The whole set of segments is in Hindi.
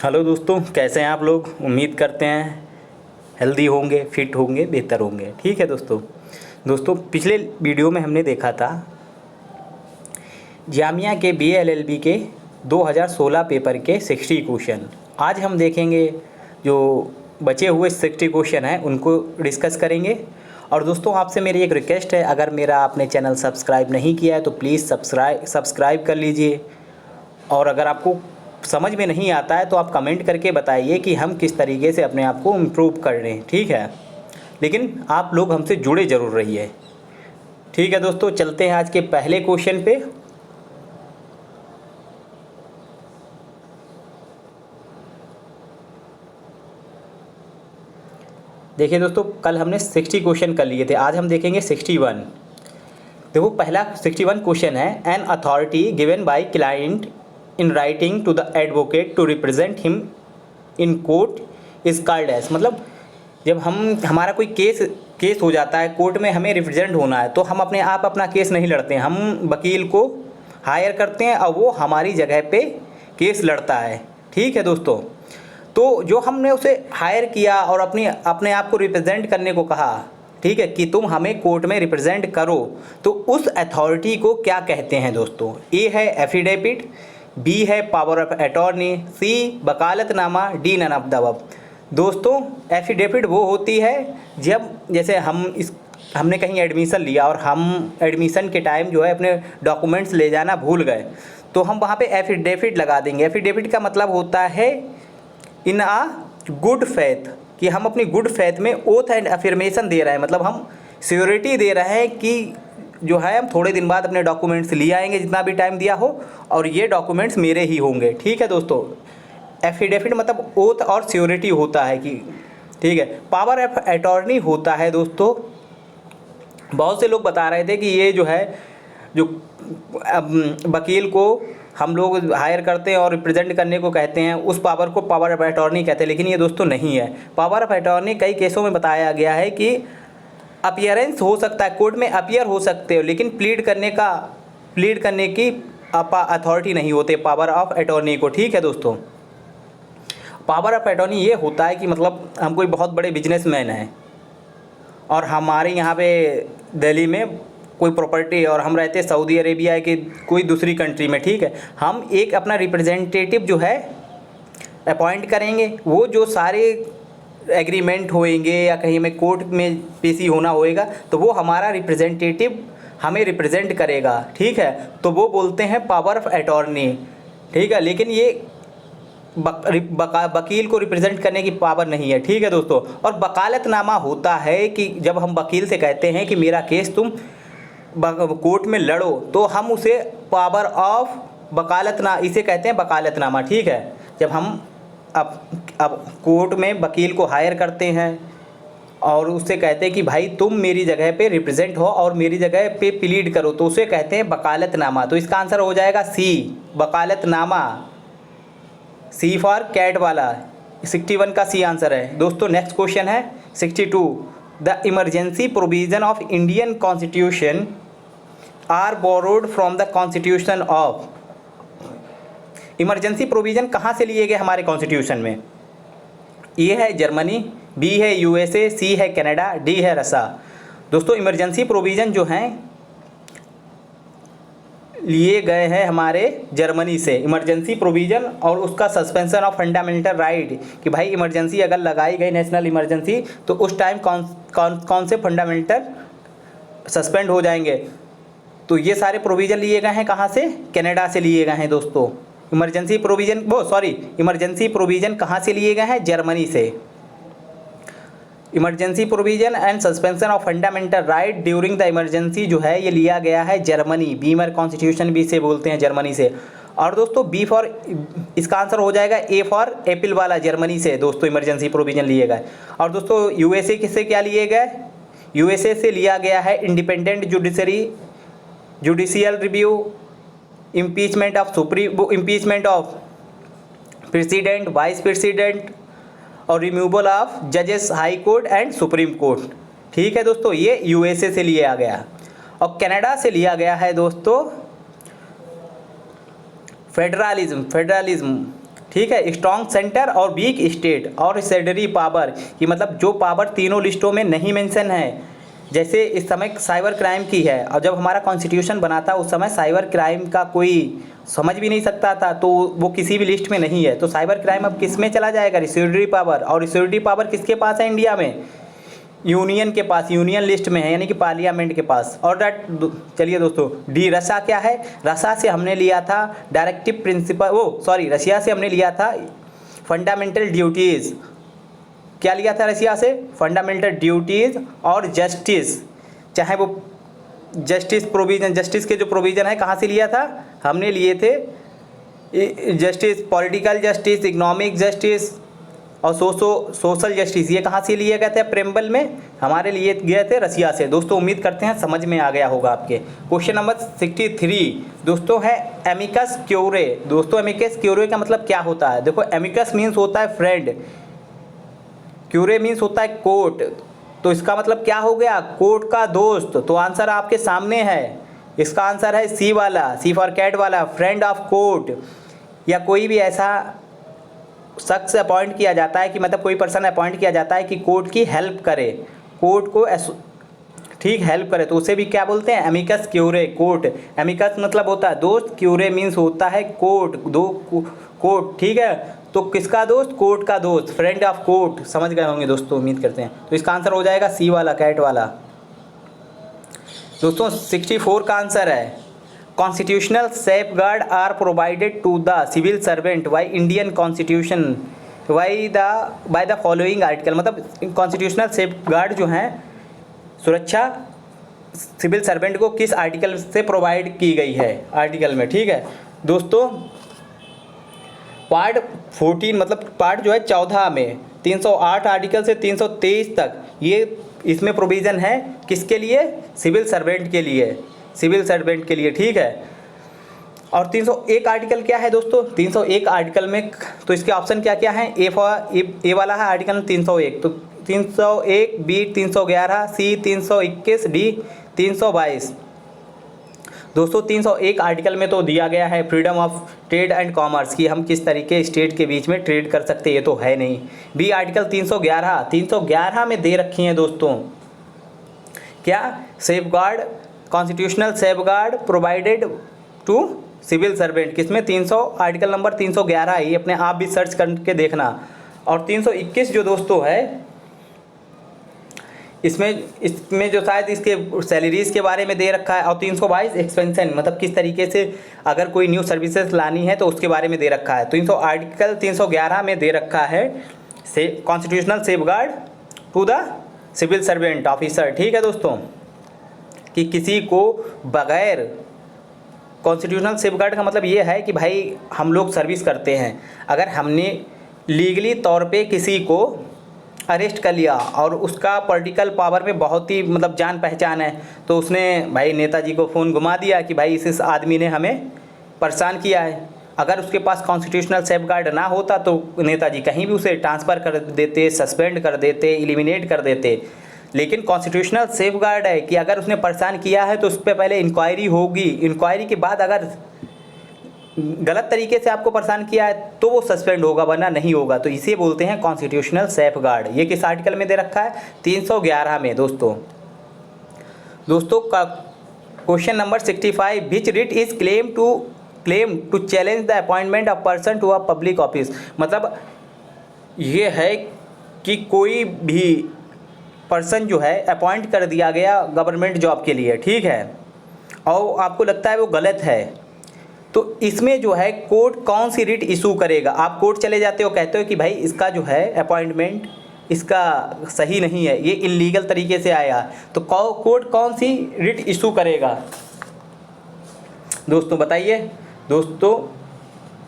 हेलो दोस्तों, कैसे हैं आप लोग। उम्मीद करते हैं हेल्दी होंगे, फिट होंगे, बेहतर होंगे। ठीक है दोस्तों पिछले वीडियो में हमने देखा था जामिया के BA LLB के 2016 पेपर के 60 क्वेश्चन। आज हम देखेंगे जो बचे हुए 60 क्वेश्चन हैं उनको डिस्कस करेंगे। और दोस्तों आपसे मेरी एक रिक्वेस्ट है, अगर मेरा आपने चैनल सब्सक्राइब नहीं किया है तो प्लीज़ सब्सक्राइब कर लीजिए। और अगर आपको समझ में नहीं आता है तो आप कमेंट करके बताइए कि हम किस तरीके से अपने आप को इम्प्रूव कर रहे हैं। ठीक है, लेकिन आप लोग हमसे जुड़े ज़रूर रहिए। ठीक है दोस्तों, चलते हैं आज के पहले क्वेश्चन पे। देखिए दोस्तों, कल हमने 60 क्वेश्चन कर लिए थे, आज हम देखेंगे 61। देखो पहला 61 क्वेश्चन है, an authority given by client in writing to the advocate to represent him in court is called as. मतलब जब हमारा कोई केस हो जाता है कोर्ट में, हमें रिप्रेजेंट होना है तो हम अपने आप अपना केस नहीं लड़ते हैं, हम वकील को हायर करते हैं और वो हमारी जगह पे केस लड़ता है। ठीक है दोस्तों, तो जो हमने उसे हायर किया और अपने आप को रिप्रेजेंट करने को कहा, ठीक है, कि तुम हमें कोर्ट में रिप्रेजेंट करो, तो उस अथॉरिटी को क्या कहते हैं दोस्तों। ए है एफिडेविट, बी है पावर ऑफ अटॉर्नी, सी वकालतनामा, D none of the above. दोस्तों एफिडेविट वो होती है जब जैसे हमने कहीं एडमिशन लिया और हम एडमिशन के टाइम जो है अपने डॉक्यूमेंट्स ले जाना भूल गए, तो हम वहाँ पे एफिडेविट लगा देंगे। एफिडेविट का मतलब होता है इन आ गुड फेथ, कि हम अपनी गुड फेथ में ओथ एंड अफर्मेशन दे रहे हैं, मतलब हम श्योरिटी दे रहे हैं कि जो है हम थोड़े दिन बाद अपने डॉक्यूमेंट्स ले आएंगे, जितना भी टाइम दिया हो, और ये डॉक्यूमेंट्स मेरे ही होंगे। ठीक है दोस्तों, एफिडेविट मतलब ओथ और श्योरिटी होता है कि ठीक है। पावर ऑफ अटॉर्नी होता है दोस्तों, बहुत से लोग बता रहे थे कि ये जो है जो वकील को हम लोग हायर करते हैं और रिप्रेजेंट करने को कहते हैं, उस पावर को पावर ऑफ अटॉर्नी कहते हैं, लेकिन ये दोस्तों नहीं है। पावर ऑफ अटॉर्नी कई केसों में बताया गया है कि अपीयरेंस हो सकता है, कोर्ट में अपीयर हो सकते हो, लेकिन प्लीड करने की अथॉरिटी नहीं होते पावर ऑफ अटॉर्नी को। ठीक है दोस्तों, पावर ऑफ अटॉर्नी ये होता है कि मतलब हम कोई बहुत बड़े बिजनेसमैन हैं और हमारे यहाँ पे दिल्ली में कोई प्रॉपर्टी और हम रहते सऊदी अरेबिया के कोई दूसरी कंट्री में। ठीक है, हम एक अपना रिप्रेजेंटेटिव जो है अपॉइंट करेंगे, वो जो सारे एग्रीमेंट होएंगे या कहीं हमें कोर्ट में पेशी होना होएगा तो वो हमारा रिप्रेजेंटेटिव हमें रिप्रेजेंट करेगा। ठीक है, तो वो बोलते हैं पावर ऑफ अटॉर्नी। ठीक है, लेकिन ये वकील को रिप्रेजेंट करने की पावर नहीं है। ठीक है दोस्तों, और वकालतनामा होता है कि जब हम वकील से कहते हैं कि मेरा केस तुम कोर्ट में लड़ो, तो हम उसे पावर ऑफ इसे कहते हैं वकालतनामा। ठीक है, जब हम अब कोर्ट में वकील को हायर करते हैं और उससे कहते हैं कि भाई तुम मेरी जगह पे रिप्रेजेंट हो और मेरी जगह पे प्लीड करो, तो उसे कहते हैं वकालतनामा। तो इसका आंसर हो जाएगा सी, वकालतनामा। सी फॉर कैट वाला, 61 का सी आंसर है दोस्तों। नेक्स्ट क्वेश्चन है 62, the emergency provision of Indian constitution are borrowed from the constitution of. Emergency provision कहाँ से लिए गए हमारे कॉन्स्टिट्यूशन में। ए है जर्मनी, बी है USA, सी है कनाडा, डी है रसा। दोस्तों इमरजेंसी प्रोविज़न जो हैं लिए गए हैं हमारे जर्मनी से। इमरजेंसी प्रोविज़न और उसका सस्पेंशन ऑफ फंडामेंटल राइट, कि भाई इमरजेंसी अगर लगाई गई नेशनल इमरजेंसी तो उस टाइम कौन से फंडामेंटल सस्पेंड हो जाएंगे। तो ये सारे प्रोविज़न लिए गए हैं कहाँ से, कनाडा से लिए गए हैं दोस्तों। इमरजेंसी प्रोविज़न कहाँ से लिए गए हैं, जर्मनी से। Emergency provision and suspension of fundamental right during the emergency जो है ये लिया गया है जर्मनी, बीमर कॉन्स्टिट्यूशन भी से बोलते हैं जर्मनी से। और दोस्तों बी फॉर, इसका आंसर हो जाएगा ए फॉर एप्पल वाला, जर्मनी से दोस्तों इमरजेंसी प्रोविज़न लिए गए। और दोस्तों USA किससे क्या लिए गए, USA से लिया गया है independent judicial review, impeachment of president, vice president और रिमूवल ऑफ जजेस high court and supreme court. ठीक है दोस्तों, ये USA से लिया गया। और कनाडा से लिया गया है दोस्तों फेडरलिज्म। ठीक है, स्ट्रॉन्ग सेंटर और वीक स्टेट और सेडरी पावर, कि मतलब जो पावर तीनों लिस्टों में नहीं मेंशन है। जैसे इस समय साइबर क्राइम की है, और जब हमारा कॉन्स्टिट्यूशन बना था उस समय साइबर क्राइम का कोई समझ भी नहीं सकता था, तो वो किसी भी लिस्ट में नहीं है। तो साइबर क्राइम अब किस में चला जाएगा? रिसोर्सरी पावर। और रिसोर्सरी पावर किसके पास है इंडिया में? यूनियन के पास, यूनियन लिस्ट में है, यानी कि पार्लियामेंट के पास। और चलिए दोस्तों, डी रसा क्या है? रसा से हमने लिया था डायरेक्टिव प्रिंसिपल, रशिया से हमने लिया था फंडामेंटल ड्यूटीज़। क्या लिया था रशिया से? फंडामेंटल ड्यूटीज़ और जस्टिस। चाहे वो जस्टिस प्रोविज़न, जस्टिस के जो प्रोविज़न है कहाँ से लिया था? हमने लिए थे justice, political justice, economic justice और सोशल जस्टिस। ये कहाँ से लिए गए थे? प्रेम्बल में हमारे लिए गए थे रसिया से। दोस्तों उम्मीद करते हैं समझ में आ गया होगा आपके। क्वेश्चन नंबर 63 दोस्तों है एमिकस क्यूरे। दोस्तों एमिकस क्यूरे का मतलब क्या होता है? देखो, एमिकस मीन्स होता है फ्रेंड, क्यूरे मीन्स होता है कोर्ट। तो इसका मतलब क्या हो गया? कोर्ट का दोस्त। तो आंसर आपके सामने है, इसका आंसर है सी वाला, सी फॉर कैट वाला, फ्रेंड ऑफ कोर्ट। या कोई भी ऐसा शख्स अपॉइंट किया जाता है कि मतलब कोई पर्सन अपॉइंट किया जाता है कि कोर्ट की हेल्प करे, कोर्ट को ठीक हेल्प करे, तो उसे भी क्या बोलते हैं? Amicus क्यूरे, court. एमिकस मतलब होता है दोस्त, क्यूरे मीन्स होता है कोर्ट, कोर्ट, ठीक है। तो किसका दोस्त? कोर्ट का दोस्त, फ्रेंड ऑफ कोर्ट। समझ गए होंगे दोस्तों, उम्मीद करते हैं। तो इसका आंसर हो जाएगा सी वाला, कैट वाला। दोस्तों 64 का आंसर है constitutional safeguard are provided to the civil servant by Indian constitution by the following article. मतलब कॉन्स्टिट्यूशनल सेफगार्ड जो हैं, सुरक्षा सिविल सर्वेंट को किस आर्टिकल से प्रोवाइड की गई है? आर्टिकल में, ठीक है दोस्तों। पार्ट 14 मतलब पार्ट जो है 14 में 308 आर्टिकल से 323 तक, ये इसमें प्रोविज़न है किसके लिए? सिविल सर्वेंट के लिए, सिविल सर्वेंट के लिए, ठीक है। और 301 आर्टिकल क्या है दोस्तों? 301 आर्टिकल में तो इसके ऑप्शन क्या क्या हैं? ए वाला है आर्टिकल 301, तो 301, बी 311, सी 321, डी 322। दोस्तों 301 आर्टिकल में तो दिया गया है freedom of trade and commerce, कि हम किस तरीके स्टेट के बीच में ट्रेड कर सकते हैं, ये तो है नहीं। बी आर्टिकल 311 में दे रखी हैं दोस्तों क्या? Safeguard, constitutional safeguard provided to civil servant. किसमें? 300 आर्टिकल नंबर 311 है, ये अपने आप भी सर्च करके देखना। और 321 जो दोस्तों है, इसमें जो शायद इसके सैलरीज़ के बारे में दे रखा है। और 322 एक्सपेंशन, मतलब किस तरीके से अगर कोई न्यू सर्विसेज लानी है तो उसके बारे में दे रखा है। 300 आर्टिकल 311 में दे रखा है constitutional safeguard to the civil servant officer, ठीक है दोस्तों, कि किसी को बगैर कॉन्स्टिट्यूशनल सेफगार्ड का मतलब ये है कि भाई हम लोग सर्विस करते हैं, अगर हमने लीगली तौर पे किसी को अरेस्ट कर लिया और उसका पॉलिटिकल पावर में बहुत ही मतलब जान पहचान है, तो उसने भाई नेताजी को फ़ोन घुमा दिया कि भाई इस आदमी ने हमें परेशान किया है। अगर उसके पास कॉन्स्टिट्यूशनल सेफगार्ड ना होता तो नेताजी कहीं भी उसे ट्रांसफ़र कर देते, सस्पेंड कर देते, एलिमिनेट कर देते। लेकिन कॉन्स्टिट्यूशनल सेफगार्ड है कि अगर उसने परेशान किया है तो उस पर पहले इंक्वायरी होगी, इंक्वायरी के बाद अगर गलत तरीके से आपको परेशान किया है तो वो सस्पेंड होगा, वरना नहीं होगा। तो इसे बोलते हैं कॉन्स्टिट्यूशनल सेफगार्ड। ये किस आर्टिकल में दे रखा है? 311 में दोस्तों का question number 65, which writ is claim to challenge the appointment of person to a public office. मतलब ये है कि कोई भी पर्सन जो है अपॉइंट कर दिया गया गवर्नमेंट जॉब के लिए, ठीक है, और आपको लगता है वो गलत है, तो इसमें जो है कोर्ट कौन सी रिट इशू करेगा? आप कोर्ट चले जाते हो, कहते हो कि भाई इसका जो है अपॉइंटमेंट इसका सही नहीं है, ये इलीगल तरीके से आया, तो कोर्ट कौन सी रिट इशू करेगा दोस्तों? बताइए दोस्तों।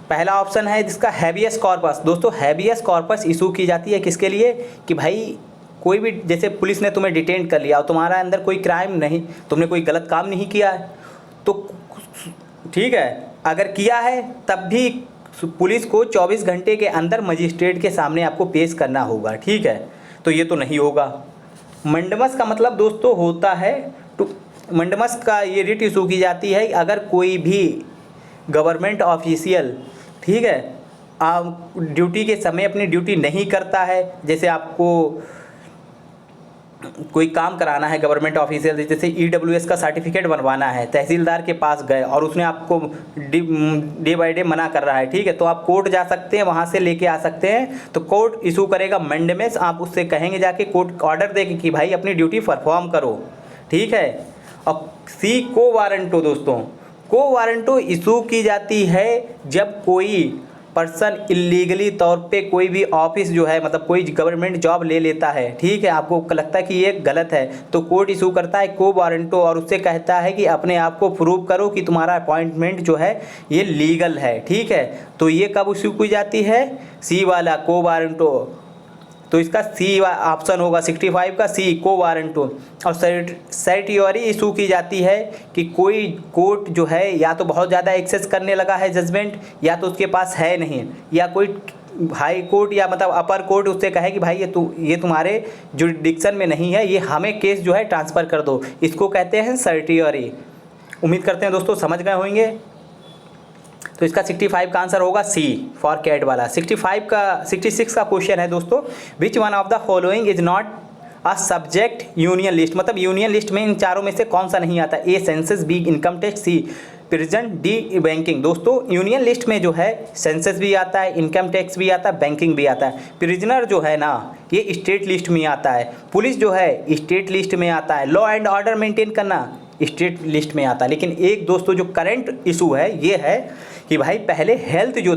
पहला ऑप्शन है जिसका हैबियस कॉर्पस। दोस्तों हैबियस कॉर्पस इशू की जाती है किसके लिए? कि भाई कोई भी, जैसे पुलिस ने तुम्हें डिटेन कर लिया और तुम्हारा अंदर कोई क्राइम नहीं, तुमने कोई गलत काम नहीं किया है, तो ठीक है, अगर किया है तब भी पुलिस को 24 घंटे के अंदर मजिस्ट्रेट के सामने आपको पेश करना होगा, ठीक है, तो ये तो नहीं होगा। मंडमस का मतलब दोस्तों होता है मंडमस का ये रिट इशू की जाती है अगर कोई भी गवर्नमेंट ऑफिशियल, ठीक है, ड्यूटी के समय अपनी ड्यूटी नहीं करता है, जैसे आपको कोई काम कराना है गवर्नमेंट ऑफिशियल, जैसे EWS का सर्टिफिकेट बनवाना है, तहसीलदार के पास गए और उसने आपको डे बाय डे मना कर रहा है, ठीक है, तो आप कोर्ट जा सकते हैं, वहाँ से लेके आ सकते हैं। तो कोर्ट इशू करेगा मंडेमेस, आप उससे कहेंगे जाके, कोर्ट ऑर्डर देगी कि भाई अपनी ड्यूटी परफॉर्म करो, ठीक है। और सी को वारंटो दोस्तों, को वारंटो इशू की जाती है जब कोई पर्सन इलीगली तौर पे कोई भी ऑफिस जो है, मतलब कोई गवर्नमेंट जॉब ले लेता है, ठीक है, आपको लगता है कि ये गलत है, तो कोर्ट इशू करता है को वारंटो और उससे कहता है कि अपने आप को प्रूव करो कि तुम्हारा अपॉइंटमेंट जो है ये लीगल है, ठीक है। तो ये कब इशू की जाती है? सी वाला को वारंटो। तो इसका सी ऑप्शन होगा 65 का सी को वारंटो। और सर्टियोरी इशू की जाती है कि कोई कोर्ट जो है या तो बहुत ज़्यादा एक्सेस करने लगा है जजमेंट, या तो उसके पास है नहीं, या कोई हाई कोर्ट या मतलब अपर कोर्ट उससे कहे कि भाई ये तुम्हारे जुरिडिक्शन में नहीं है, ये हमें केस जो है ट्रांसफ़र कर दो, इसको कहते हैं सर्टियोरी। उम्मीद करते हैं दोस्तों समझ गए होंगे। तो इसका 65 का आंसर होगा सी फॉर कैट वाला। 66 का क्वेश्चन है दोस्तों, which one of the following is not a subject union list, मतलब यूनियन लिस्ट में इन चारों में से कौन सा नहीं आता? A census, B income tax, C prison, D banking. दोस्तों यूनियन लिस्ट में जो है सेंसस भी आता है, इनकम टैक्स भी आता है, बैंकिंग भी आता है। प्रिजनर जो है ना ये स्टेट लिस्ट में आता है, पुलिस जो है स्टेट लिस्ट में आता है, लॉ एंड ऑर्डर मेंटेन करना स्टेट लिस्ट में आता है। लेकिन एक दोस्तों जो करंट इशू है ये है कि भाई पहले हेल्थ जो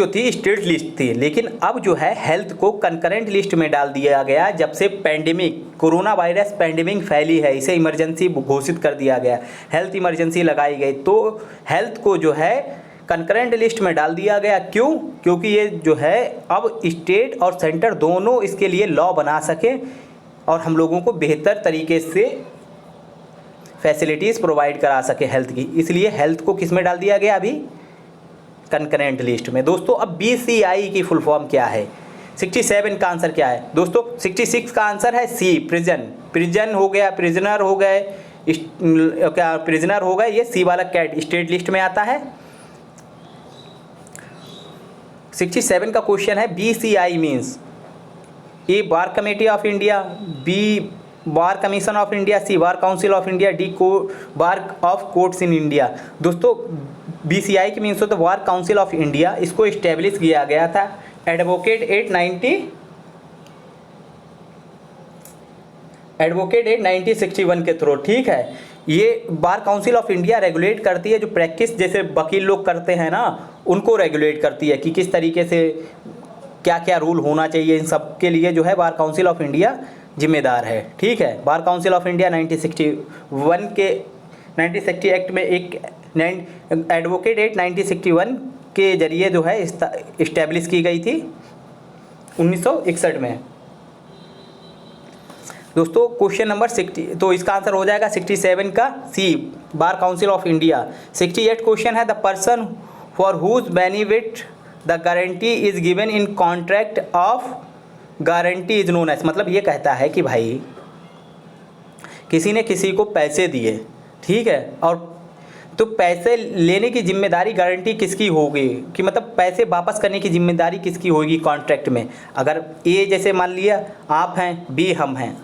थी स्टेट लिस्ट थी, लेकिन अब जो है हेल्थ को कंकरेंट लिस्ट में डाल दिया गया जब से पैंडेमिक कोरोना वायरस पैंडेमिक फैली है, इसे इमरजेंसी घोषित कर दिया गया, हेल्थ इमरजेंसी लगाई गई, तो हेल्थ को जो है कंकरेंट लिस्ट में डाल दिया गया। क्यों? क्योंकि ये जो है अब स्टेट और सेंटर दोनों इसके लिए लॉ बना सके और हम लोगों को बेहतर तरीके से फैसिलिटीज़ प्रोवाइड करा सके हेल्थ की, इसलिए हेल्थ को किस में डाल दिया गया? अभी कंकरेंट लिस्ट में। दोस्तों अब BCI की फुल फॉर्म क्या है? 67 का आंसर क्या है दोस्तों? 66 का आंसर है सी प्रिजन हो गया, प्रिजनर हो गए, क्या प्रिजनर हो गए, ये सी वाला कैट स्टेट लिस्ट में आता है। 67 का क्वेश्चन है BCI means A bar committee of India, B bar commission of India, C bar council of India, D को bar of courts in India. दोस्तों BCI की मीन्स होता है बार काउंसिल ऑफ इंडिया, इसको इस्टेब्लिश किया गया था एडवोकेट एक्ट 1961 के थ्रू, ठीक है। ये बार काउंसिल ऑफ इंडिया रेगुलेट करती है जो प्रैक्टिस जैसे वकील लोग करते हैं ना, उनको रेगुलेट करती है कि किस तरीके से क्या क्या रूल होना चाहिए, इन सब के लिए जो है बार काउंसिल ऑफ इंडिया जिम्मेदार है, ठीक है। Bar council of India 1960 act में एक एडवोकेट एक्ट 1961 के जरिए जो है इस्टेब्लिश की गई थी 1961 में। दोस्तों क्वेश्चन नंबर 60, तो इसका आंसर हो जाएगा 67 का C bar council of India. 68 question है the person for whom benefit the guarantee is given in contract of guarantee is known as, मतलब ये कहता है कि भाई किसी ने किसी को पैसे दिए, ठीक है, और तो पैसे लेने की जिम्मेदारी गारंटी किसकी होगी, कि मतलब पैसे वापस करने की जिम्मेदारी किसकी होगी कॉन्ट्रैक्ट में। अगर ए जैसे मान लिया आप हैं, बी हम हैं,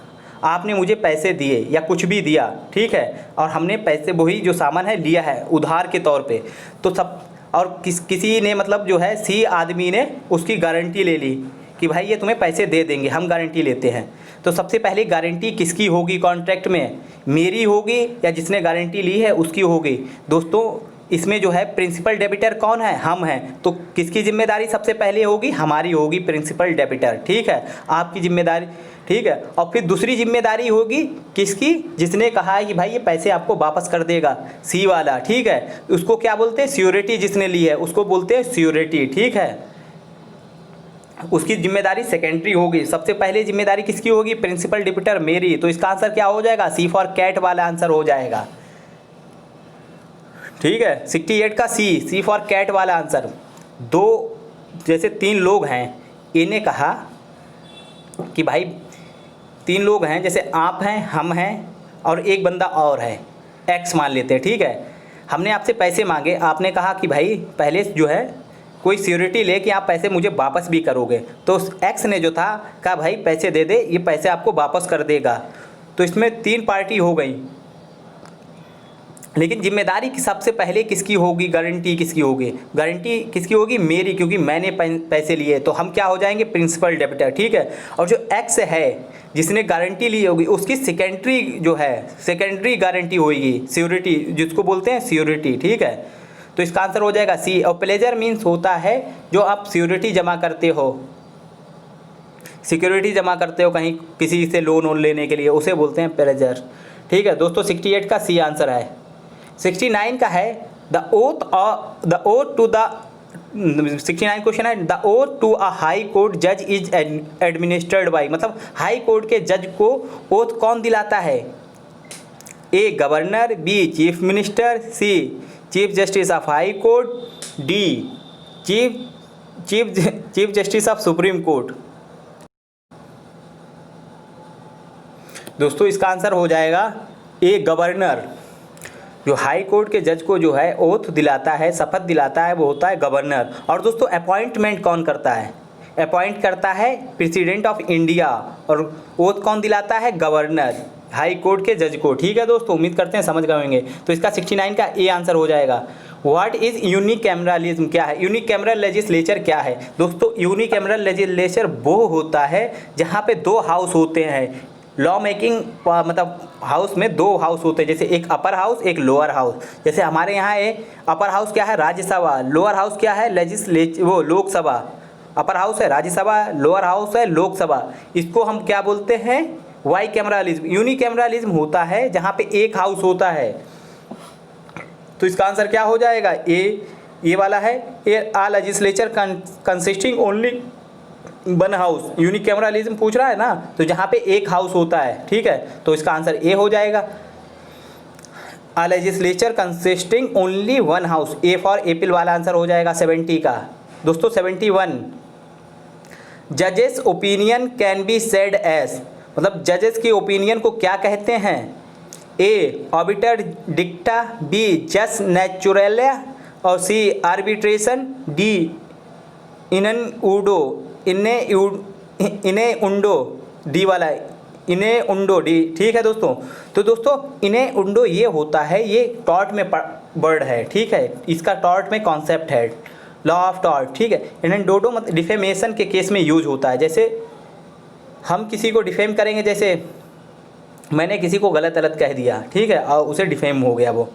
आपने मुझे पैसे दिए या कुछ भी दिया, ठीक है, और हमने पैसे वही जो सामान है लिया है उधार के तौर पे, तो सब और किसी ने मतलब जो है सी आदमी ने उसकी गारंटी ले ली कि भाई ये तुम्हें पैसे दे देंगे, हम गारंटी लेते हैं। तो सबसे पहले गारंटी किसकी होगी कॉन्ट्रैक्ट में? मेरी होगी या जिसने गारंटी ली है उसकी होगी? दोस्तों इसमें जो है प्रिंसिपल डेबिटर कौन है? हम हैं। तो किसकी जिम्मेदारी सबसे पहले होगी? हमारी होगी, प्रिंसिपल डेबिटर, ठीक है, आपकी जिम्मेदारी, ठीक है। और फिर दूसरी जिम्मेदारी होगी किसकी? जिसने कहा है कि भाई ये पैसे आपको वापस कर देगा, सी वाला, ठीक है, उसको क्या बोलते हैं? श्योरिटी जिसने ली है उसको बोलते हैं श्योरिटी, ठीक है। उसकी जिम्मेदारी सेकेंडरी होगी। सबसे पहले जिम्मेदारी किसकी होगी? प्रिंसिपल डेबिटर मेरी। तो इसका आंसर क्या हो जाएगा? सी फॉर कैट वाला आंसर हो जाएगा, ठीक है। 68 का सी फॉर कैट वाला आंसर। दो जैसे तीन लोग हैं, इन्हें कहा कि भाई तीन लोग हैं, जैसे आप हैं, हम हैं और एक बंदा और है, एक्स मान लेते हैं, ठीक है। हमने आपसे पैसे मांगे, आपने कहा कि भाई पहले जो है कोई सिक्योरिटी ले कि आप पैसे मुझे वापस भी करोगे, तो उस एक्स ने जो था कहा भाई पैसे दे दे, ये पैसे आपको वापस कर देगा। तो इसमें 3 पार्टी हो गई, लेकिन जिम्मेदारी की सबसे पहले किसकी होगी, गारंटी किसकी होगी, गारंटी किसकी होगी, मेरी, क्योंकि मैंने पैसे लिए, तो हम क्या हो जाएंगे, प्रिंसिपल डेबिटर, ठीक है। और जो एक्स है जिसने गारंटी ली होगी उसकी सेकेंडरी जो है, सेकेंडरी गारंटी होगी, सिक्योरिटी जिसको बोलते हैं सिक्योरिटी, ठीक है। तो इसका आंसर हो जाएगा सी। और प्लेजर मीन्स होता है जो आप सिक्योरिटी जमा करते हो, सिक्योरिटी जमा करते हो कहीं किसी से लोन वोन लेने के लिए, उसे बोलते हैं प्लेजर, ठीक है दोस्तों। 68 का सी आंसर है। 69 का है the oath to the 69 question है, the oath to a high court जज इज एडमिनिस्टर्ड बाई, मतलब हाई कोर्ट के जज को ओथ कौन दिलाता है, A governor, B chief minister, C chief justice of high court, D chief justice of supreme court. दोस्तों इसका आंसर हो जाएगा ए गवर्नर। जो हाई कोर्ट के जज को जो है ओथ दिलाता है, शपथ दिलाता है, वो होता है गवर्नर। और दोस्तों अपॉइंटमेंट कौन करता है, अपॉइंट करता है प्रेसिडेंट ऑफ इंडिया, और ओथ कौन दिलाता है, गवर्नर, हाई कोर्ट के जज को, ठीक है दोस्तों। उम्मीद करते हैं समझ गए होंगे। तो इसका 69 का ए आंसर हो जाएगा। व्हाट इज़ यूनिकैमरलिज्म, क्या है यूनिकैमरल लेजिस्लेचर, क्या है दोस्तों। यूनिकैमरल लेजिस्लेचर वो होता है जहाँ पे 2 हाउस होते हैं, लॉ मेकिंग मतलब हाउस में 2 हाउस होते हैं, जैसे एक अपर हाउस एक लोअर हाउस। जैसे हमारे यहाँ अपर हाउस क्या है, राज्यसभा, लोअर हाउस क्या है, वो लोकसभा। अपर हाउस है राज्यसभा, लोअर हाउस है लोकसभा। इसको हम क्या बोलते हैं, वाई कैमरालिज्म। यूनिकैमरालिज्म होता है जहाँ पे एक हाउस होता है। तो इसका आंसर क्या हो जाएगा, ये वाला है, ए आ लेजिस्लेचर कंसिस्टिंग ओनली 1 हाउस। यूनिकैमरालिज्म पूछ रहा है ना, तो जहाँ पे एक हाउस होता है, ठीक है। तो इसका आंसर ए हो जाएगा, a legislature consisting only 1 house. A for apple वाला आंसर हो जाएगा 70 का। दोस्तों 71, जजेस opinion can be said as, मतलब जजेस की ओपिनियन को क्या कहते हैं, A obiter dicta, B jus natural, और सी आर्बिट्रेशन, डी इनन ऊडो, इन्हें उंडो, डी वाला इन्हें उंडो, डी, ठीक है दोस्तों। तो दोस्तों इन्हें उंडो ये होता है, ये टॉर्ट में वर्ड है, ठीक है। इसका टॉर्ट में कॉन्सेप्ट है, लॉ ऑफ टॉर्ट, ठीक है। इन्हें डोडो मतलब डिफेमेशन के केस में यूज होता है। जैसे हम किसी को डिफेम करेंगे, जैसे मैंने किसी को गलत गलत कह दिया, ठीक है, और उसे डिफेम हो गया वो।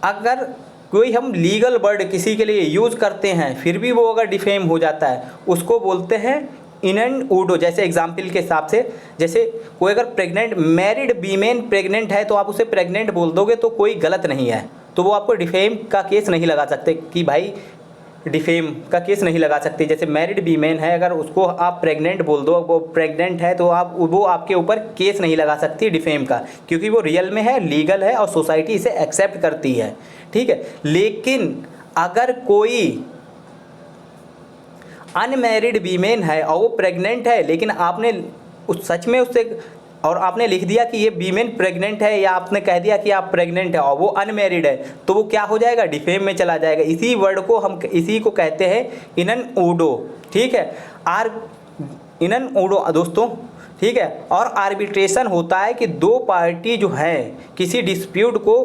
अगर कोई हम लीगल वर्ड किसी के लिए यूज़ करते हैं फिर भी वो अगर डिफेम हो जाता है, उसको बोलते हैं इन एंड ऊडो। जैसे एग्जाम्पल के हिसाब से, जैसे कोई अगर प्रेग्नेंट मैरिड वीमेन प्रेग्नेंट है तो आप उसे प्रेग्नेंट बोल दोगे तो कोई गलत नहीं है, तो वो आपको डिफेम का केस नहीं लगा सकते कि भाई डिफेम का केस नहीं लगा सकते। जैसे मैरिड वीमेन है, अगर उसको आप प्रेग्नेंट बोल दो, वो प्रेग्नेंट है, तो वो आपके ऊपर केस नहीं लगा सकती डिफेम का, क्योंकि वो रियल में है, लीगल है और सोसाइटी इसे एक्सेप्ट करती है, ठीक है। लेकिन अगर कोई अनमैरिड वीमेन है और वो प्रेग्नेंट है, लेकिन आपने उस सच में उससे और आपने लिख दिया कि ये वीमेन प्रेग्नेंट है, या आपने कह दिया कि आप प्रेग्नेंट है और वो अनमैरिड है, तो वो क्या हो जाएगा, डिफेम में चला जाएगा। इसी वर्ड को हम इसी को कहते हैं इनन ऊडो, ठीक है। इनन ऊडो दोस्तों, ठीक है। और आर्बिट्रेशन होता है कि 2 पार्टी जो है किसी डिस्प्यूट को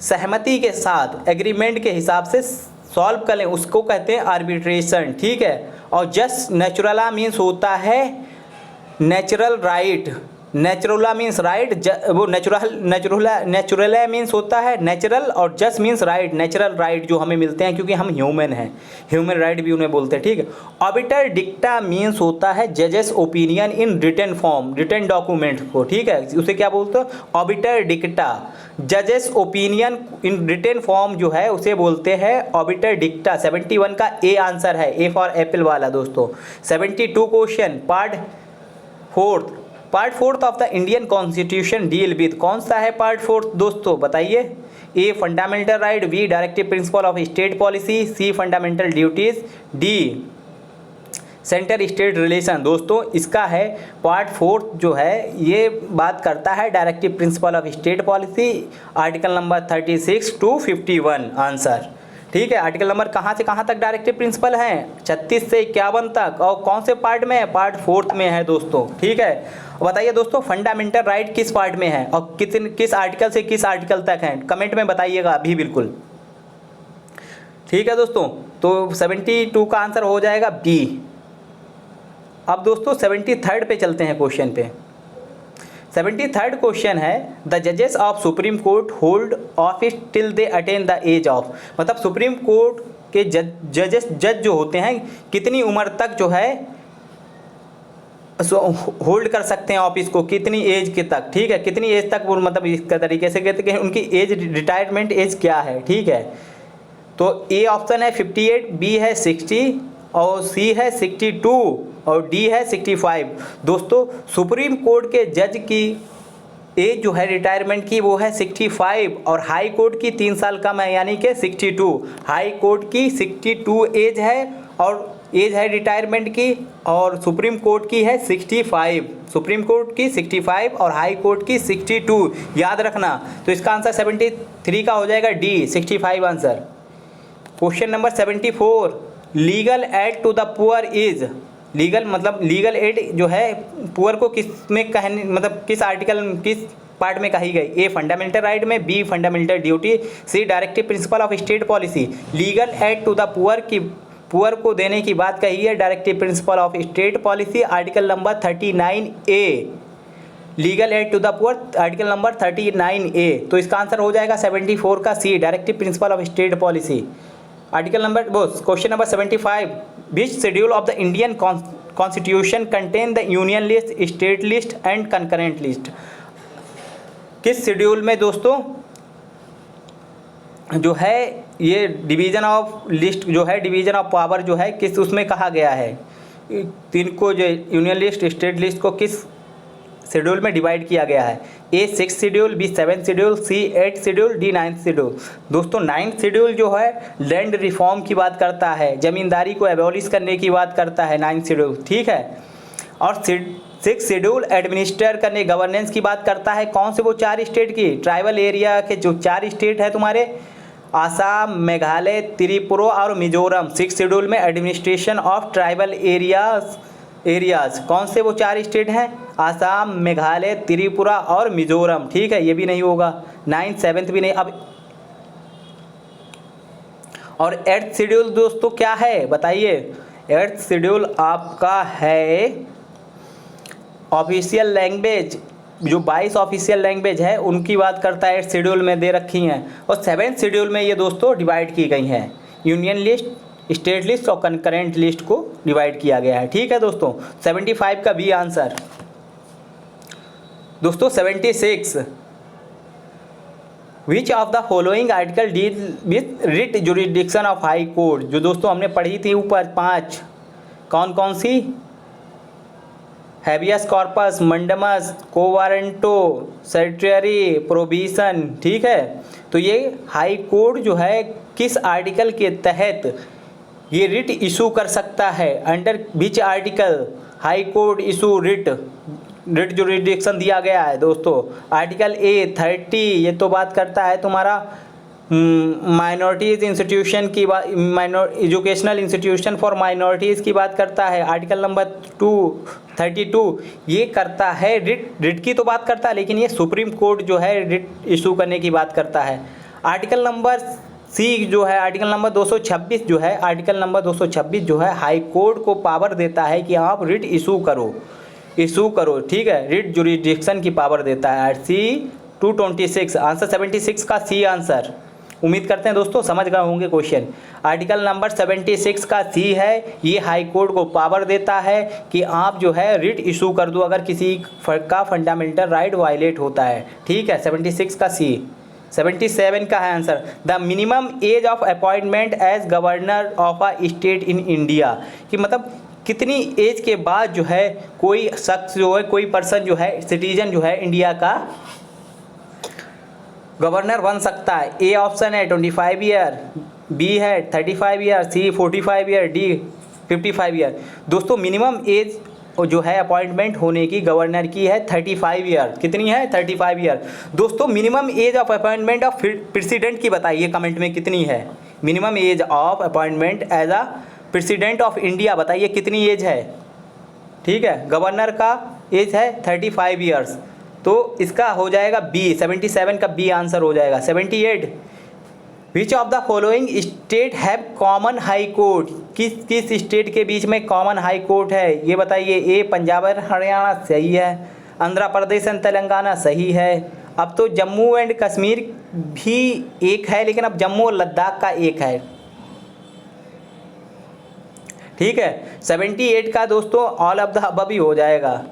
सहमति के साथ एग्रीमेंट के हिसाब से सॉल्व कर लें, उसको कहते हैं आर्बिट्रेशन, ठीक है। और जस्ट नेचुरला मीन्स होता है नेचुरल राइट, नेचुरला मीन्स राइट, वो नेचुरल मीन्स होता है नेचुरल, और just means right, natural right जो हमें मिलते हैं क्योंकि हम ह्यूमन हैं, ह्यूमन राइट भी उन्हें बोलते हैं, ठीक है। ऑबिटर डिक्टा मीन्स होता है जजेस opinion in written form, written document को, ठीक है, उसे क्या बोलते हैं, ऑबिटर डिक्टा। जजेस ओपिनियन इन रिटन फॉर्म जो है उसे बोलते हैं ऑबिटर डिक्टा। 71 का ए आंसर है, ए फॉर एप्पल वाला दोस्तों। 72 question, part fourth of the Indian constitution deal with, कौन सा है पार्ट 4 दोस्तों बताइए। A fundamental right, B directive principle of state policy, C fundamental duties, D centre state relation दोस्तों इसका है पार्ट 4 जो है ये बात करता है directive principle of state policy, article number 36 to 51 answer. ठीक है, आर्टिकल नंबर कहाँ से कहाँ तक डायरेक्टिव प्रिंसिपल हैं? 36 से 51 तक। और कौन से पार्ट में है? पार्ट 4 में है दोस्तों। ठीक है, बताइए दोस्तों फंडामेंटल राइट किस पार्ट में है और किस आर्टिकल से किस आर्टिकल तक है? कमेंट में बताइएगा अभी बिल्कुल। ठीक है दोस्तों, तो 72 का आंसर हो जाएगा बी। अब दोस्तों 73rd पे चलते हैं क्वेश्चन पे। 73rd क्वेश्चन है द जजेस of supreme court hold office till they attain the age of, मतलब सुप्रीम कोर्ट के जज जो होते हैं कितनी उम्र तक जो है होल्ड कर सकते हैं ऑफिस को, कितनी एज के तक। ठीक है, कितनी एज तक वो मतलब इस तरीके से कहते हैं उनकी एज, रिटायरमेंट एज क्या है। ठीक है, तो ए ऑप्शन है 58, बी है 60 और सी है 62 और डी है 65। दोस्तों सुप्रीम कोर्ट के जज की एज जो है रिटायरमेंट की वो है 65 और हाई कोर्ट की 3 साल कम है यानी कि 62। हाई कोर्ट की 62 एज है और एज है रिटायरमेंट की, और सुप्रीम कोर्ट की है 65। सुप्रीम कोर्ट की 65 और हाई कोर्ट की 62, याद रखना। तो इसका आंसर 73 का हो जाएगा D, 65 answer. Question number 74, legal aid to the poor is, legal मतलब लीगल एड जो है पुअर को किस में कहने, मतलब किस आर्टिकल किस पार्ट में कही गई? ए फंडामेंटल राइट में, B fundamental duty, C directive principle of state policy. Legal aid to the poor की पुअर को देने की बात कही है directive principle of state policy, article number 39A। Legal aid to the poor article number 39A। तो इसका आंसर हो जाएगा 74 का C, directive principle of state policy. Article number question number 75, which schedule of the Indian constitution contain the union list, state list and concurrent list. किस शेड्यूल में दोस्तों जो है ये डिवीज़न ऑफ लिस्ट जो है, डिवीज़न ऑफ पावर जो है किस उसमें कहा गया है? तीन को जो यूनियन लिस्ट, स्टेट लिस्ट को किस शेड्यूल में डिवाइड किया गया है? ए 6 शेड्यूल, बी 7 शेड्यूल, सी 8 शेड्यूल, डी 9 शेड्यूल। दोस्तों 9 शेड्यूल जो है लैंड रिफॉर्म की बात करता है, ज़मींदारी को एबॉलिश करने की बात करता है 9 शेड्यूल। ठीक है, और 6 शेड्यूल एडमिनिस्टर करने, गवर्नेंस की बात करता है। कौन से वो 4 स्टेट की? ट्राइबल एरिया के जो 4 स्टेट है तुम्हारे, आसाम, मेघालय, त्रिपुरा और मिजोरम। 6 शेड्यूल में एडमिनिस्ट्रेशन ऑफ ट्राइबल एरियाज कौन से वो 4 स्टेट हैं? आसाम, मेघालय, त्रिपुरा और मिजोरम। ठीक है, ये भी नहीं होगा, 9th 7th भी नहीं। अब और 8th शेड्यूल दोस्तों क्या है बताइए? 8th शेड्यूल आपका है ऑफिशियल लैंग्वेज, जो 22 ऑफिशियल लैंग्वेज है उनकी बात करता है, 8th शेड्यूल में दे रखी हैं। और 7th शेड्यूल में ये दोस्तों डिवाइड की गई हैं, यूनियन लिस्ट, स्टेट लिस्ट और कंकरेंट लिस्ट को डिवाइड किया गया है। ठीक है दोस्तों, 75 का बी आंसर। दोस्तों 76, which of the following article deal with writ jurisdiction of high court, जो दोस्तों हमने पढ़ी थी ऊपर 5, कौन कौन सी? Habeas corpus, mandamus, quo warranto, certiorari, provision. ठीक है, तो ये हाई कोर्ट जो है किस आर्टिकल के तहत ये रिट इशू कर सकता है? Under which article high court issue writ jurisdiction दिया गया है दोस्तों? आर्टिकल ए 30, ये तो बात करता है तुम्हारा माइनॉरिटीज़ इंस्टीट्यूशन की बात, एजुकेशनल इंस्टीट्यूशन फॉर माइनॉरिटीज़ की बात करता है। आर्टिकल नंबर 32 ये करता है रिट की तो बात करता है, लेकिन ये सुप्रीम कोर्ट जो है रिट इशू करने की बात करता है। आर्टिकल नंबर सी जो है, आर्टिकल नंबर 226 जो है, आर्टिकल नंबर 226 जो है हाई कोर्ट को पावर देता है कि आप रिट इशू करो। ठीक है, रिट जुरिडिक्शन की पावर देता है। सी 226 आंसर 76 का सी आंसर। उम्मीद करते हैं दोस्तों समझ गए होंगे क्वेश्चन। आर्टिकल नंबर 76 का सी है, ये हाई कोर्ट को पावर देता है कि आप जो है रिट इशू कर दो अगर किसी का फंडामेंटल राइट वायलेट होता है। ठीक है, 76 का सी। 77 का है answer, the minimum age of appointment as governor of a state in India, कि मतलब कितनी एज के बाद जो है कोई शख्स जो है, कोई पर्सन जो है, सिटीजन जो है इंडिया का गवर्नर बन सकता है? ए ऑप्शन है 25 ईयर, बी है 35 ईयर, सी 45 ईयर, डी 55 ईयर। दोस्तों मिनिमम एज जो है अपॉइंटमेंट होने की गवर्नर की है 35 ईयर। कितनी है? 35 ईयर। दोस्तों minimum age of appointment of president की बताइए कमेंट में कितनी है? Minimum age of appointment as a president of India बताइए कितनी एज है? ठीक है, गवर्नर का एज है 35 ईयर्स, तो इसका हो जाएगा बी, 77 का बी आंसर हो जाएगा। 78, विच of the following state have common high court? किस किस स्टेट के बीच में कॉमन हाई कोर्ट है ये बताइए? ए पंजाब और हरियाणा सही है, आंध्र प्रदेश एंड तेलंगाना सही है। अब तो जम्मू एंड कश्मीर भी एक है, लेकिन अब जम्मू और लद्दाख का एक है। ठीक है, 78 का दोस्तों ऑल ऑफ द अबव ही हो जाएगा,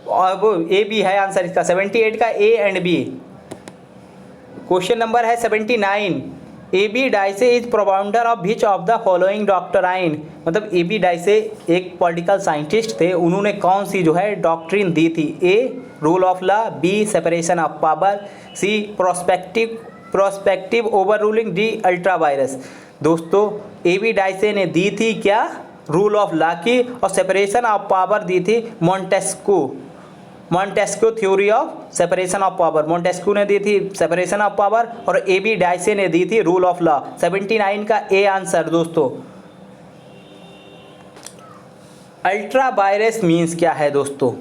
और वो ए बी है आंसर इसका, 78 का A and B. Question number है 79, A B Dicey is propounder of which of the following doctrine? मतलब ए बी डाइसे एक पॉलिटिकल साइंटिस्ट थे, उन्होंने कौन सी जो है डॉक्ट्रिन दी थी? A rule of law, B separation of power, C prospective over ruling, D ultra vires. दोस्तों ए बी डाइसे ने दी थी क्या? रूल ऑफ लॉ की, और सेपरेशन ऑफ पावर दी थी Montesquieu theory of separation of power. Montesquieu ने दी थी सेपरेशन ऑफ पावर, और ए बी डाइसे ने दी थी रूल ऑफ लॉ। 79 का ए आंसर दोस्तों। अल्ट्रा वायरस मीन्स क्या है दोस्तों?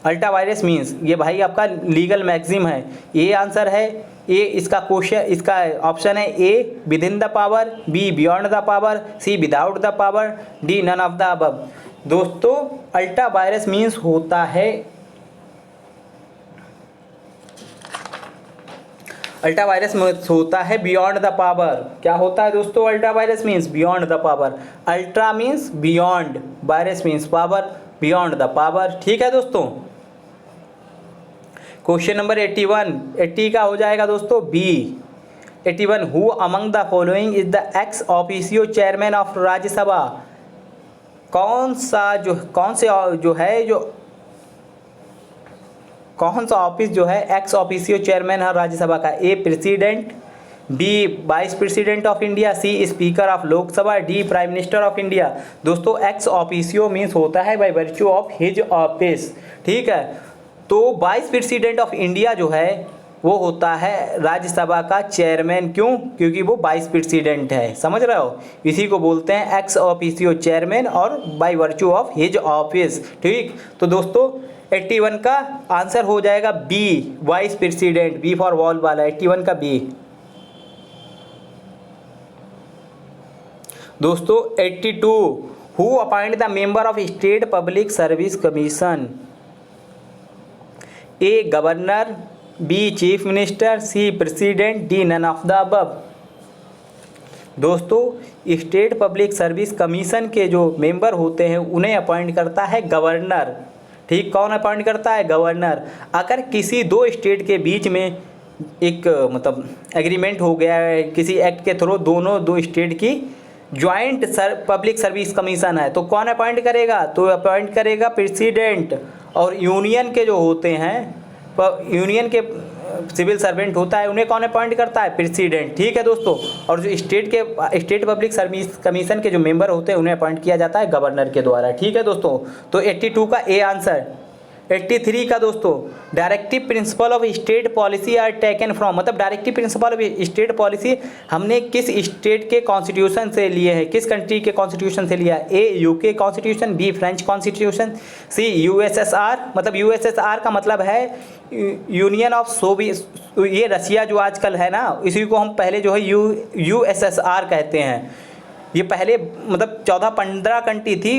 अल्ट्रा वायरस मीन्स, ये भाई आपका लीगल मैक्सिम है, ये आंसर है। ए इसका क्वेश्चन, इसका ऑप्शन है A within the power, B beyond the power, C without the power, D none of the above. दोस्तों अल्ट्रा वायरस मीन्स होता है, अल्ट्रा वायरस मीन्स होता है बियॉन्ड द पावर। क्या होता है दोस्तों? Ultra vires means beyond the power. Ultra means beyond, virus means power, beyond the power. ठीक है दोस्तों। क्वेश्चन नंबर 81, 80 का हो जाएगा दोस्तों B. 81, who among the following is the x officio chairman of Rajya Sabha? कौन सा ऑफिस जो है एक्स ऑफिशियो चेयरमैन है राज्यसभा का? A president, B vice president of India, C speaker of Lok Sabha, D prime minister of India. दोस्तों एक्स ऑफिशियो मीन्स होता है by virtue of his office. ठीक है, तो वाइस प्रेसिडेंट ऑफ इंडिया जो है वो होता है राज्यसभा का चेयरमैन। क्यों? क्योंकि वो वाइस प्रेसिडेंट है। समझ रहे हो? इसी को बोलते हैं एक्स ऑफिशियो चेयरमैन और by virtue of his office. ठीक, तो दोस्तों 81 का आंसर हो जाएगा B, vice president, B for wall वाला, 81 का बी। दोस्तों 82, who appoint the member of state public service commission? A governor, B chief minister, C president, D none of the above. दोस्तों स्टेट पब्लिक सर्विस कमीशन के जो मेंबर होते हैं उन्हें अपॉइंट करता है गवर्नर। ठीक, कौन अपॉइंट करता है? गवर्नर। अगर किसी दो स्टेट के बीच में एक मतलब एग्रीमेंट हो गया है किसी एक्ट के थ्रू, दो स्टेट की ज्वाइंट पब्लिक सर्विस कमीशन है, तो कौन अपॉइंट करेगा? तो अपॉइंट करेगा प्रेसिडेंट। और यूनियन के जो होते हैं, यूनियन के सिविल सर्वेंट होता है, उन्हें कौन अपॉइंट करता है? प्रेसिडेंट। ठीक है दोस्तों, और जो स्टेट पब्लिक सर्विस कमीशन के जो मेंबर होते हैं उन्हें अपॉइंट किया जाता है गवर्नर के द्वारा। ठीक है दोस्तों, तो 82 का ए आंसर। 83 का दोस्तों, directive principle of state policy are taken from? मतलब directive principle of state policy हमने किस स्टेट के कॉन्स्टिट्यूशन से लिए हैं, किस कंट्री के कॉन्स्टिट्यूशन से लिया? A UK constitution, B French constitution, C USSR. मतलब यूएसएसआर का मतलब है यूनियन ऑफ सोवियत, ये रसिया जो आजकल है ना, इसी को हम पहले जो है यूएसएसआर कहते हैं। ये पहले मतलब 14-15 कंट्री थी,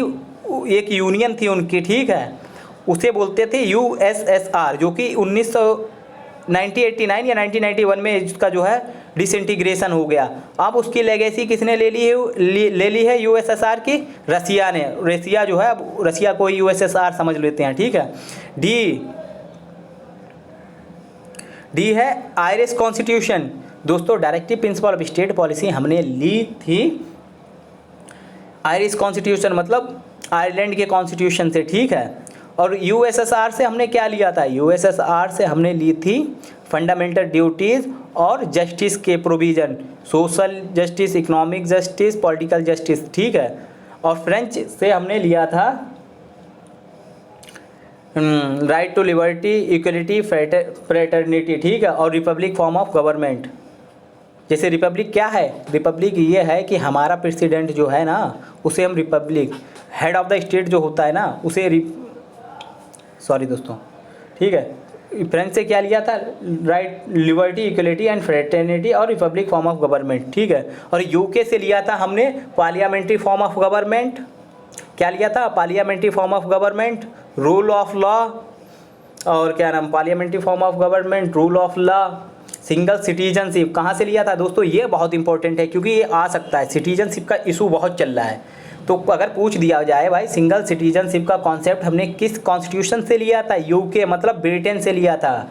एक यूनियन थी उनकी। ठीक है, उसे बोलते थे यूएसएसआर, जो कि 1989 या 1991 में इसका जो है डिसइंटीग्रेशन हो गया। अब उसकी लेगेसी किसने ले ली है यूएसएसआर की? रसिया ने। रसिया जो है, अब रसिया को ही यूएसएसआर समझ लेते हैं। ठीक है, डी है आयरिश कॉन्स्टिट्यूशन। दोस्तों directive principle of state policy हमने ली थी आयरिश कॉन्स्टिट्यूशन, मतलब आयरलैंड के कॉन्स्टिट्यूशन से। ठीक है, और यूएसएसआर से हमने क्या लिया था? यूएसएसआर से हमने ली थी फंडामेंटल ड्यूटीज़ और जस्टिस के provision, social justice, economic justice, political justice. ठीक है, और फ्रेंच से हमने लिया था right to liberty, equality, fraternity, ठीक है। और रिपब्लिक फॉर्म ऑफ गवर्नमेंट, जैसे रिपब्लिक क्या है, रिपब्लिक ये है कि हमारा प्रेसिडेंट जो है ना उसे हम Republic, head of the state जो होता है ना उसे सॉरी दोस्तों, ठीक है। फ्रेंच से क्या लिया था, right, liberty, equality and fraternity और रिपब्लिक फॉर्म ऑफ गवर्नमेंट, ठीक है। और यूके से लिया था हमने पार्लियामेंट्री फॉर्म ऑफ गवर्नमेंट, क्या लिया था, parliamentary form of government, rule of law, और क्या नाम, parliamentary form of government, rule of law, single citizenship. कहाँ से लिया था दोस्तों, ये बहुत इंपॉर्टेंट है क्योंकि ये आ सकता है, सिटीजनशिप का इशू बहुत चल रहा है। तो अगर पूछ दिया जाए भाई सिंगल सिटीजनशिप का कॉन्सेप्ट हमने किस कॉन्स्टिट्यूशन से लिया था, यूके मतलब ब्रिटेन से लिया था,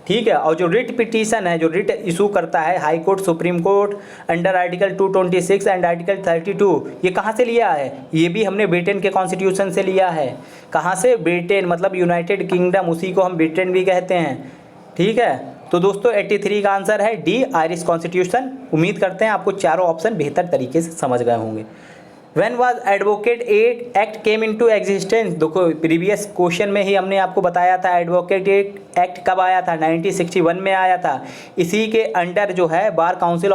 ठीक है। और जो रिट पिटीशन है, जो रिट इशू करता है high court, supreme court, under article 226 and article 32, ये कहाँ से लिया है, ये भी हमने ब्रिटेन के कॉन्स्टिट्यूशन से लिया है। कहाँ से, ब्रिटेन मतलब यूनाइटेड किंगडम, उसी को हम ब्रिटेन भी कहते हैं, ठीक है। तो दोस्तों 83 का आंसर है डी, आयरिश कॉन्स्टिट्यूशन। उम्मीद करते हैं आपको चारों ऑप्शन बेहतर तरीके से समझ गए होंगे। When was advocate act came into existence, देखो प्रीवियस क्वेश्चन में ही हमने आपको बताया था एडवोकेट एक्ट कब आया था, 1961 में आया था। इसी के अंडर जो है बार काउंसिल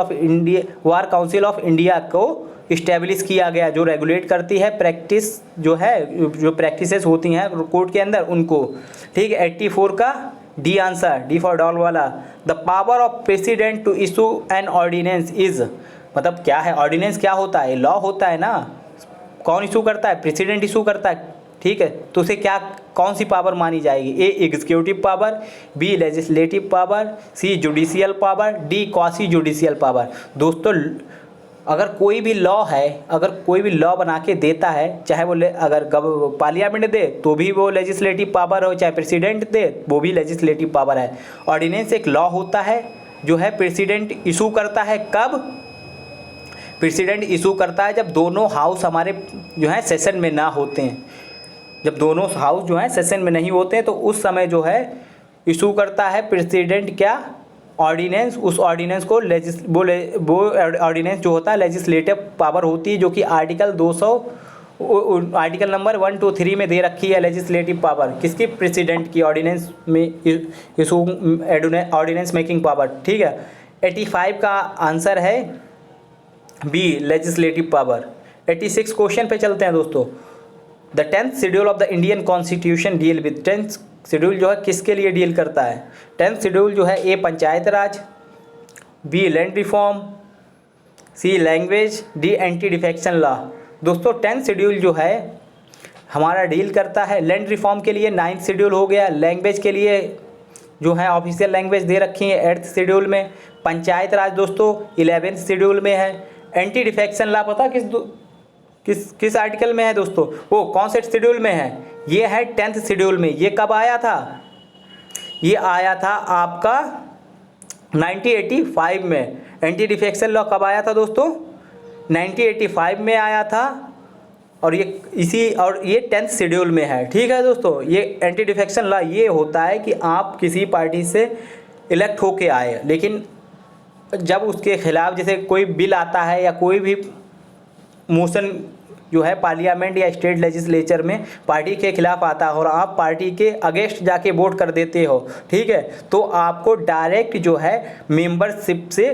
ऑफ इंडिया को इस्टेब्लिश किया गया, जो रेगुलेट करती है प्रैक्टिस जो है, जो प्रैक्टिसेस होती हैं कोर्ट के अंदर उनको, ठीक है। 84 का D answer, D for doll वाला। The power of president to issue an ordinance is, मतलब क्या है, ऑर्डिनेंस क्या होता है, लॉ होता है ना, कौन इशू करता है, प्रेसिडेंट इशू करता है, ठीक है। तो उसे क्या, कौन सी पावर मानी जाएगी, A executive power, B legislative power, C judicial power, D quasi judicial power. दोस्तों अगर कोई भी लॉ है, अगर कोई भी लॉ बना के देता है, चाहे वो अगर पार्लियामेंट दे तो भी वो लेजिस्लेटिव पावर हो, चाहे प्रेसिडेंट दे वो भी लेजिस्लेटिव पावर है। ऑर्डिनेंस एक लॉ होता है जो है प्रेसिडेंट इशू करता है, कब, प्रेसिडेंट इशू करता है जब दोनों हाउस हमारे जो है सेशन में ना होते हैं, जब दोनों हाउस जो है सेशन में नहीं होते हैं तो उस समय जो है इशू करता है प्रेसिडेंट क्या, ऑर्डिनेंस। उस ऑर्डिनेंस को वो ऑर्डिनेंस जो होता है लेजिस्लेटिव पावर होती है, जो कि आर्टिकल 200 आर्टिकल नंबर 1 2 3 में दे रखी है लेजिस्लेटिव पावर, किसकी, प्रेसिडेंट की, ऑर्डिनेंस में इशू, ऑर्डिनेंस मेकिंग पावर, ठीक है। 85 का आंसर है बी, लेजिस्लेटिव पावर। 86 क्वेश्चन पे चलते हैं दोस्तों। The 10th schedule of the Indian constitution deal with, 10th schedule जो है किसके लिए डील करता है, 10th शेड्यूल जो है A panchayat raj, B land reform, C language, D anti defection law. दोस्तों 10th शेड्यूल जो है हमारा डील करता है लैंड रिफॉर्म के लिए, 9th शेड्यूल हो गया, लैंग्वेज के लिए जो है ऑफिशियल लैंग्वेज दे रखी है 8th शेड्यूल में, पंचायत राज दोस्तों 11th शेड्यूल में है, एंटी डिफेक्शन लॉ पता किस आर्टिकल में है दोस्तों, वो कौन से शेड्यूल में है, ये है 10th शेड्यूल में। ये कब आया था, ये आया था आपका 1985 में। एंटी डिफेक्शन लॉ कब आया था दोस्तों, 1985 में आया था, और ये 10th शेड्यूल में है, ठीक है दोस्तों। ये एंटी डिफेक्शन लॉ ये होता है कि आप किसी पार्टी से इलेक्ट होके आए, लेकिन जब उसके खिलाफ जैसे कोई बिल आता है या कोई भी मोशन जो है पार्लियामेंट या स्टेट लेजिस्लेचर में पार्टी के खिलाफ आता है और आप पार्टी के अगेंस्ट जाके वोट कर देते हो, ठीक है, तो आपको डायरेक्ट जो है मेंबरशिप से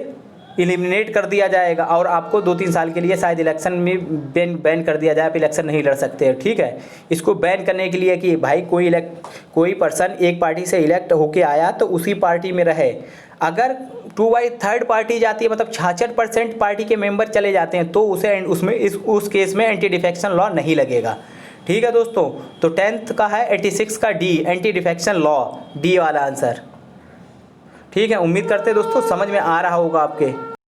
एलिमिनेट कर दिया जाएगा और आपको 2-3 साल के लिए शायद इलेक्शन में बैन कर दिया जाए, आप इलेक्शन नहीं लड़ सकते, ठीक है। इसको बैन करने के लिए कि भाई कोई पर्सन एक पार्टी से इलेक्ट होके आया तो उसी पार्टी में रहे। अगर 2/3 पार्टी जाती है, मतलब 66% पार्टी के मेंबर चले जाते हैं, तो उस केस में एंटी डिफेक्शन लॉ नहीं लगेगा, ठीक है दोस्तों। तो 10th का है 86 का D, anti defection law, D वाला आंसर, ठीक है। उम्मीद करते हैं दोस्तों समझ में आ रहा होगा आपके।